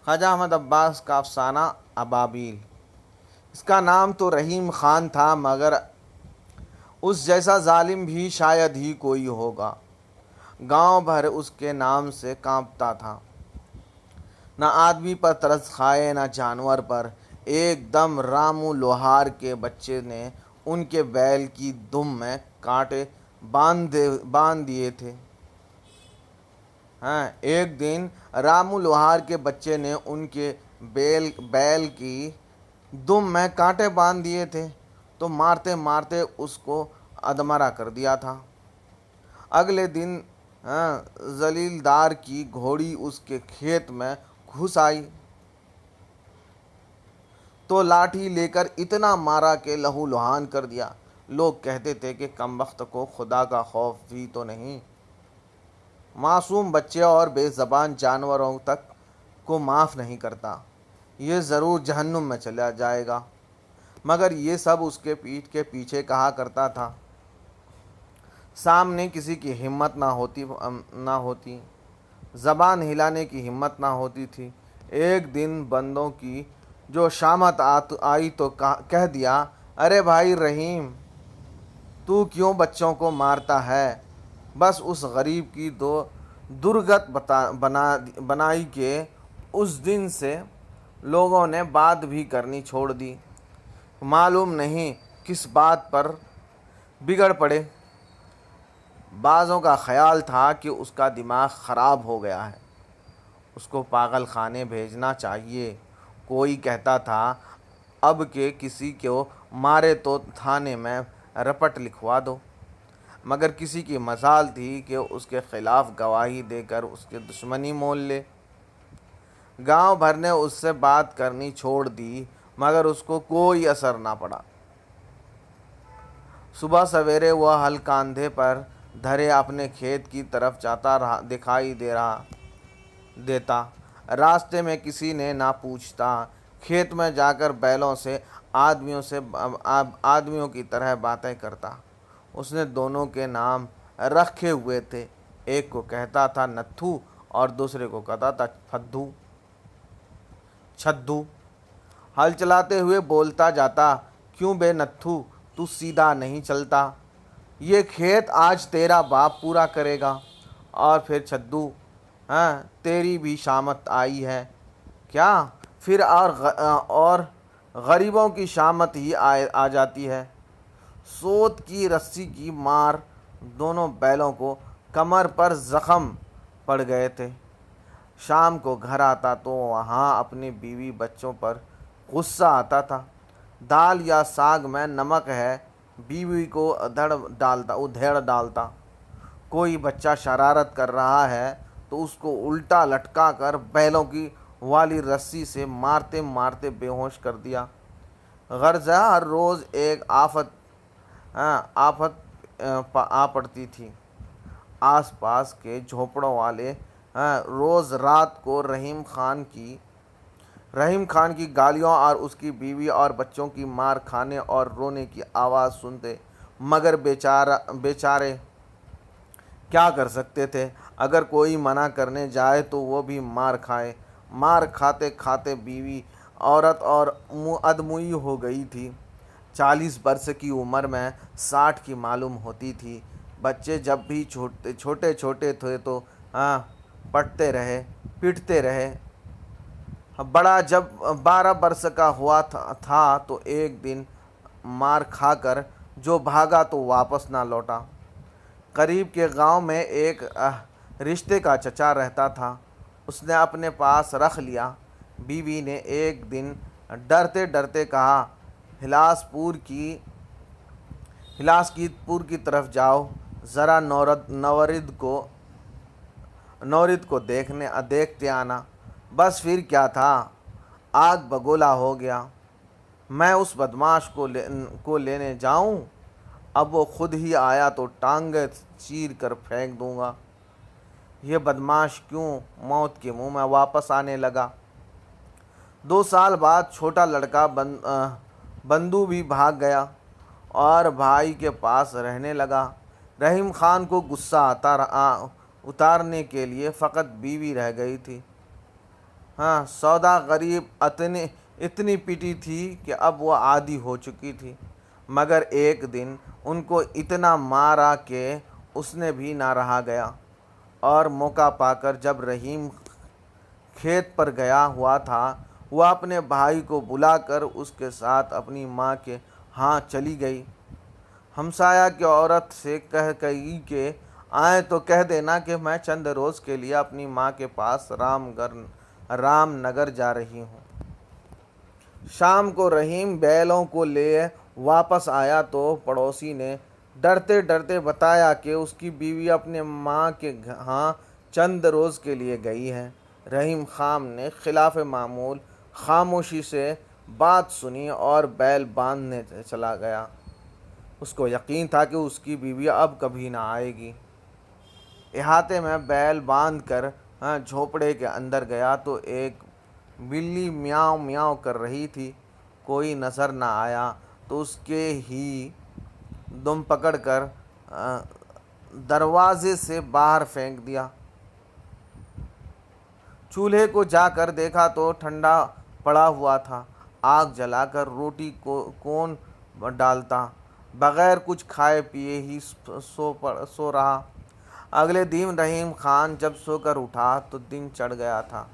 خواجہ احمد عباس کا افسانہ ابابیل۔ اس کا نام تو رحیم خان تھا، مگر اس جیسا ظالم بھی شاید ہی کوئی ہوگا۔ گاؤں بھر اس کے نام سے کانپتا تھا۔ نہ آدمی پر ترس کھائے نہ جانور پر۔ ایک دم رامو لوہار کے بچے نے ان کے بیل کی دم میں کانٹے باندھ دیے تھے۔ ایک دن رامو لوہار کے بچے نے ان کے بیل کی دم میں کانٹے باندھ دیے تھے تو مارتے مارتے اس کو ادمرا کر دیا تھا۔ اگلے دن ذلیل-دار کی گھوڑی اس کے کھیت میں گھس آئی تو لاٹھی لے کر اتنا مارا کہ لہو لہان کر دیا۔ لوگ کہتے تھے کہ کمبخت کو خدا کا خوف بھی تو نہیں، معصوم بچے اور بے زبان جانوروں تک کو معاف نہیں کرتا، یہ ضرور جہنم میں چلا جائے گا۔ مگر یہ سب اس کے پیٹھ کے پیچھے کہا کرتا تھا۔ سامنے کسی کی ہمت نہ ہوتی، زبان ہلانے کی ہمت نہ ہوتی تھی۔ ایک دن بندوں کی جو شامت آئی تو کہہ دیا، ارے بھائی رحیم، تو کیوں بچوں کو مارتا ہے؟ بس اس غریب کی درگت بنائی کہ اس دن سے لوگوں نے بات بھی کرنی چھوڑ دی۔ معلوم نہیں کس بات پر بگڑ پڑے۔ بعضوں کا خیال تھا کہ اس کا دماغ خراب ہو گیا ہے، اس کو پاگل خانے بھیجنا چاہیے۔ کوئی کہتا تھا اب کہ کسی کو مارے تو تھانے میں رپٹ لکھوا دو، مگر کسی کی مجال تھی کہ اس کے خلاف گواہی دے کر اس کی دشمنی مول لے۔ گاؤں بھر نے اس سے بات کرنی چھوڑ دی، مگر اس کو کوئی اثر نہ پڑا۔ صبح سویرے وہ ہل کاندھے پر دھرے اپنے کھیت کی طرف جاتا دکھائی دیتا۔ راستے میں کسی نے نہ پوچھتا۔ کھیت میں جا کر بیلوں سے آدمیوں کی طرح باتیں کرتا۔ اس نے دونوں کے نام رکھے ہوئے تھے، ایک کو کہتا تھا نتھو اور دوسرے کو کہتا تھا چھدو۔ ہل چلاتے ہوئے بولتا جاتا، کیوں بے نتھو، تو سیدھا نہیں چلتا؟ یہ کھیت آج تیرا باپ پورا کرے گا۔ اور پھر چھدو، تیری بھی شامت آئی ہے کیا؟ پھر اور غریبوں کی شامت ہی آ جاتی ہے۔ سوت کی رسی کی مار دونوں بیلوں کو کمر پر زخم پڑ گئے تھے۔ شام کو گھر آتا تو وہاں اپنی بیوی بچوں پر غصہ آتا تھا۔ دال یا ساگ میں نمک ہے، بیوی کو ادھیڑ ڈالتا۔ کوئی بچہ شرارت کر رہا ہے تو اس کو الٹا لٹکا کر بیلوں کی والی رسی سے مارتے مارتے بے ہوش کر دیا۔ غرض ہر روز ایک آفت آ پڑتی تھی۔ آس پاس کے جھونپڑوں والے روز رات کو رحیم خان کی گالیوں اور اس کی بیوی اور بچوں کی مار کھانے اور رونے کی آواز سنتے، مگر بیچارے کیا کر سکتے تھے؟ اگر کوئی منع کرنے جائے تو وہ بھی مار کھائے۔ مار کھاتے کھاتے بیوی عورت اور ادموئی ہو گئی تھی۔ 40 برس کی عمر میں 60 کی معلوم ہوتی تھی۔ بچے جب بھی چھوٹے تھے تو پٹتے رہے۔ بڑا جب 12 برس کا ہوا تھا تو ایک دن مار کھا کر جو بھاگا تو واپس نہ لوٹا۔ قریب کے گاؤں میں ایک رشتے کا چچا رہتا تھا، اس نے اپنے پاس رکھ لیا۔ بیوی نے ایک دن ڈرتے ڈرتے کہا، ہلاس پور کی طرف جاؤ، ذرا نورد کو دیکھتے آنا۔ بس پھر کیا تھا، آگ بگولا ہو گیا۔ میں اس بدماش کو لینے جاؤں؟ اب وہ خود ہی آیا تو ٹانگیں چیر کر پھینک دوں گا۔ یہ بدماش کیوں موت کے منہ میں واپس آنے لگا۔ 2 سال بعد چھوٹا لڑکا بندو بھی بھاگ گیا اور بھائی کے پاس رہنے لگا۔ رحیم خان کو غصہ اتارنے کے لیے فقط بیوی رہ گئی تھی۔ ہاں سودا غریب اتنی پٹی تھی کہ اب وہ عادی ہو چکی تھی، مگر ایک دن ان کو اتنا مارا کہ اس نے بھی نہ رہا گیا، اور موقع پا کر جب رحیم کھیت پر گیا ہوا تھا، وہ اپنے بھائی کو بلا کر اس کے ساتھ اپنی ماں کے ہاں چلی گئی۔ ہمسایہ کی عورت سے کہہ گئی کہ آئیں تو کہہ دینا کہ میں چند روز کے لیے اپنی ماں کے پاس رام نگر جا رہی ہوں۔ شام کو رحیم بیلوں کو لے واپس آیا تو پڑوسی نے ڈرتے ڈرتے بتایا کہ اس کی بیوی اپنے ماں کے ہاں چند روز کے لیے گئی ہے۔ رحیم خان نے خلاف معمول خاموشی سے بات سنی اور بیل باندھنے چلا گیا۔ اس کو یقین تھا کہ اس کی بیوی اب کبھی نہ آئے گی۔ احاطے میں بیل باندھ کر جھونپڑے کے اندر گیا تو ایک بلی میاؤں میاؤں کر رہی تھی۔ کوئی نظر نہ آیا تو اس کے ہی دم پکڑ کر دروازے سے باہر پھینک دیا۔ چولہے کو جا کر دیکھا تو ٹھنڈا پڑا ہوا تھا۔ آگ جلا کر روٹی کون ڈالتا؟ بغیر کچھ کھائے پیے ہی سو رہا۔ اگلے دن رحیم خان جب سو کر اٹھا تو دن چڑھ گیا تھا،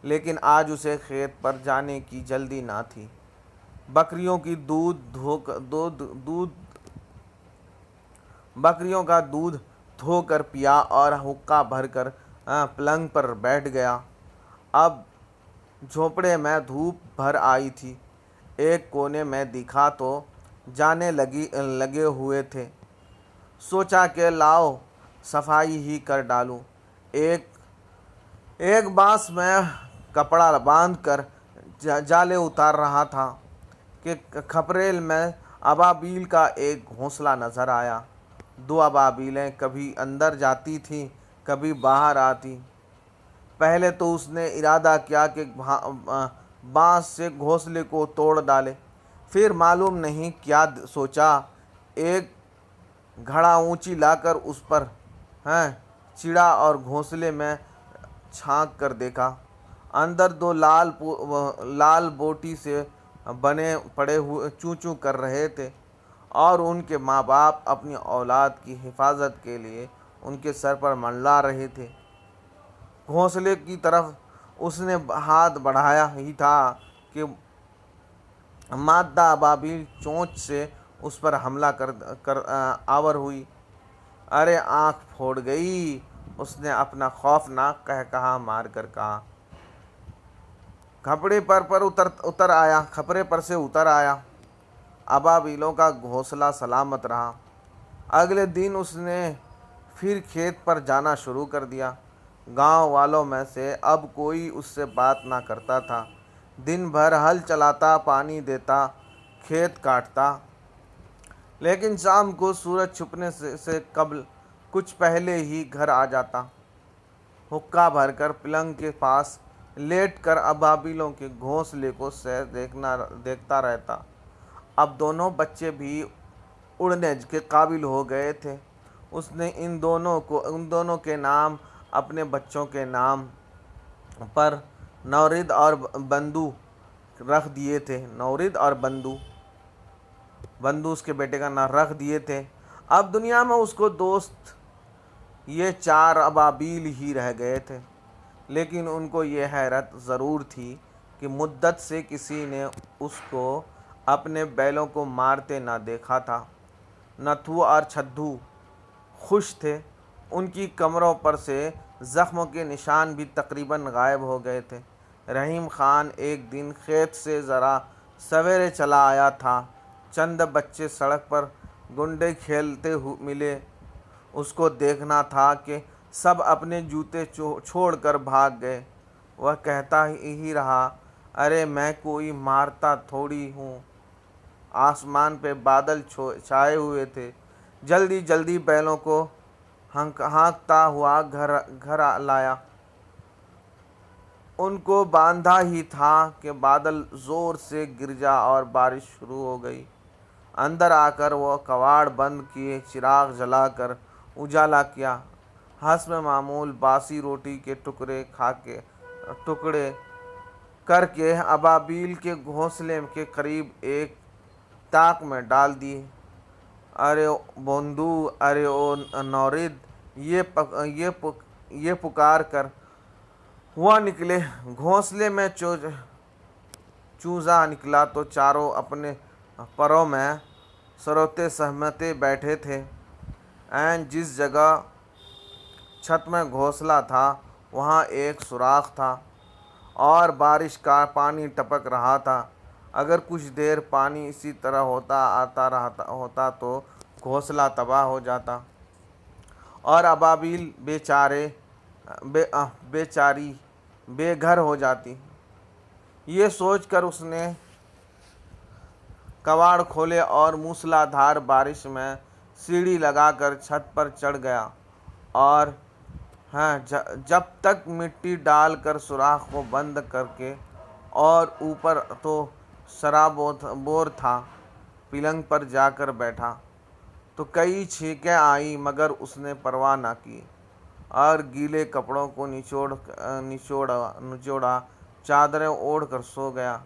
لیکن آج اسے کھیت پر جانے کی جلدی نہ تھی۔ بکریوں کا دودھ دھو کر پیا اور حقہ بھر کر پلنگ پر بیٹھ گیا۔ اب جھونپڑے میں دھوپ بھر آئی تھی۔ ایک کونے میں دیکھا تو جانے لگے ہوئے تھے۔ سوچا کہ لاؤ صفائی ہی کر ڈالوں۔ ایک بانس میں کپڑا باندھ کر جالے اتار رہا تھا کہ کھپریل میں ابابیل کا ایک گھونسلہ نظر آیا۔ دو ابابیلیں کبھی اندر جاتی تھیں، کبھی باہر آتی۔ پہلے تو اس نے ارادہ کیا کہ بانس سے گھونسلے کو توڑ ڈالے، پھر معلوم نہیں کیا سوچا، ایک گھڑا اونچی لا کر اس پر چڑھا اور گھونسلے میں جھانک کر دیکھا۔ اندر دو لال بوٹی سے بنے پڑے ہوئے چوں چوں کر رہے تھے، اور ان کے ماں باپ اپنی اولاد کی حفاظت کے لیے ان کے سر پر منڈلا رہے تھے۔ گھونسلے کی طرف اس نے ہاتھ بڑھایا ہی تھا کہ مادہ ابابیل چونچ سے اس پر حملہ کر آور ہوئی۔ ارے آنکھ پھوڑ گئی، اس نے اپنا خوفناک قہقہا مار کر کہا۔ کھپرے پر سے اتر آیا۔ ابابیلوں کا گھونسلہ سلامت رہا۔ اگلے دن اس نے پھر کھیت پر جانا شروع کر دیا۔ گاؤں والوں میں سے اب کوئی اس سے بات نہ کرتا تھا۔ دن بھر ہل چلاتا، پانی دیتا، کھیت کاٹتا، لیکن شام کو سورج چھپنے سے قبل کچھ پہلے ہی گھر آ جاتا۔ حقہ بھر کر پلنگ کے پاس لیٹ کر ابابیلوں کے گھونسلے کو سیر دیکھتا رہتا۔ اب دونوں بچے بھی اڑنے کے قابل ہو گئے تھے۔ اس نے ان دونوں کے نام اپنے بچوں کے نام پر نورد اور بندو رکھ دیے تھے۔ نورد اور بندو اس کے بیٹے کا نام رکھ دیے تھے۔ اب دنیا میں اس کو دوست یہ 4 ابابیل ہی رہ گئے تھے، لیکن ان کو یہ حیرت ضرور تھی کہ مدت سے کسی نے اس کو اپنے بیلوں کو مارتے نہ دیکھا تھا۔ نتھو اور چھدو خوش تھے۔ ان کی کمروں پر سے زخموں کے نشان بھی تقریباً غائب ہو گئے تھے۔ رحیم خان ایک دن کھیت سے ذرا سویرے چلا آیا تھا۔ چند بچے سڑک پر گنڈے کھیلتے ملے۔ اس کو دیکھنا تھا کہ سب اپنے جوتے چھوڑ کر بھاگ گئے۔ وہ کہتا ہی رہا، ارے میں کوئی مارتا تھوڑی ہوں۔ آسمان پہ بادل چھائے ہوئے تھے۔ جلدی جلدی بیلوں کو ہانکتا ہوا گھر لایا۔ ان کو باندھا ہی تھا کہ بادل زور سے گرجا اور بارش شروع ہو گئی۔ اندر آ کر وہ کواڑ بند کیے، چراغ جلا کر اجالا کیا۔ حسب معمول باسی روٹی کے ٹکڑے کر کے ابابیل کے گھونسلے کے قریب ایک طاق میں ڈال دیے۔ ارے بندو، ارے او نورد، یہ پکار کر وہ نکلے۔ گھونسلے میں چوزا نکلا تو چاروں اپنے پروں میں سروتے سہمتے بیٹھے تھے۔ عین جس جگہ چھت میں گھونسلہ تھا وہاں ایک سوراخ تھا اور بارش کا پانی ٹپک رہا تھا۔ اگر کچھ دیر پانی اسی طرح ہوتا تو گھونسلہ تباہ ہو جاتا اور ابابیل بیچاری بے گھر ہو جاتی۔ یہ سوچ کر اس نے کواڑ کھولے اور موسلا دھار بارش میں سیڑھی لگا کر چھت پر چڑھ گیا اور جب تک مٹی ڈال کر سوراخ کو بند کر کے اور اوپر تو سرابور تھا، پلنگ پر جا کر بیٹھا تو کئی چھینکیں آئیں مگر اس نے پرواہ نہ کی اور گیلے کپڑوں کو نچوڑا، چادریں اوڑھ کر سو گیا۔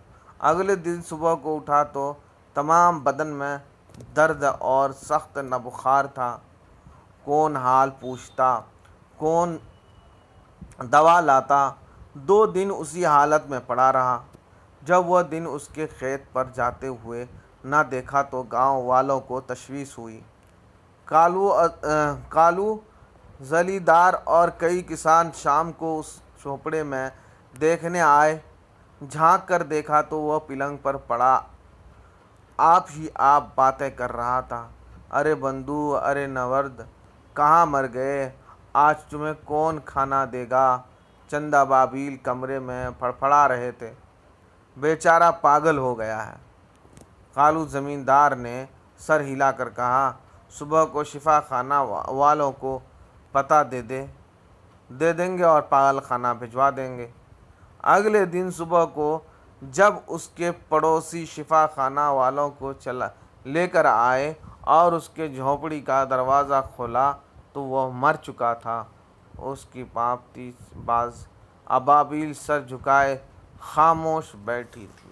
اگلے دن صبح کو اٹھا تو تمام بدن میں درد اور سخت بخار تھا۔ کون حال پوچھتا، کون دوا لاتا۔ 2 دن اسی حالت میں پڑا رہا۔ جب وہ دن اس کے کھیت پر جاتے ہوئے نہ دیکھا تو گاؤں والوں کو تشویش ہوئی۔ کالو زمیندار اور کئی کسان شام کو اس جھونپڑے میں دیکھنے آئے۔ جھانک کر دیکھا تو وہ پلنگ پر پڑا آپ ہی آپ باتیں کر رہا تھا۔ ارے بندو، ارے نورد، کہاں مر گئے؟ آج تمہیں کون کھانا دے گا؟ چند ابابیل کمرے میں پھڑپھڑا رہے تھے۔ بیچارہ پاگل ہو گیا ہے۔ کالو زمیندار نے سر ہلا کر کہا، صبح کو شفا خانہ والوں کو پتہ دے دیں گے اور پاگل خانہ بھجوا دیں گے۔ اگلے دن صبح کو جب اس کے پڑوسی شفا خانہ والوں کو لے کر آئے اور اس کے جھونپڑی کا دروازہ کھولا تو وہ مر چکا تھا۔ اس کی پانپتی باز ابابیل سر جھکائے خاموش بیٹھی تھی۔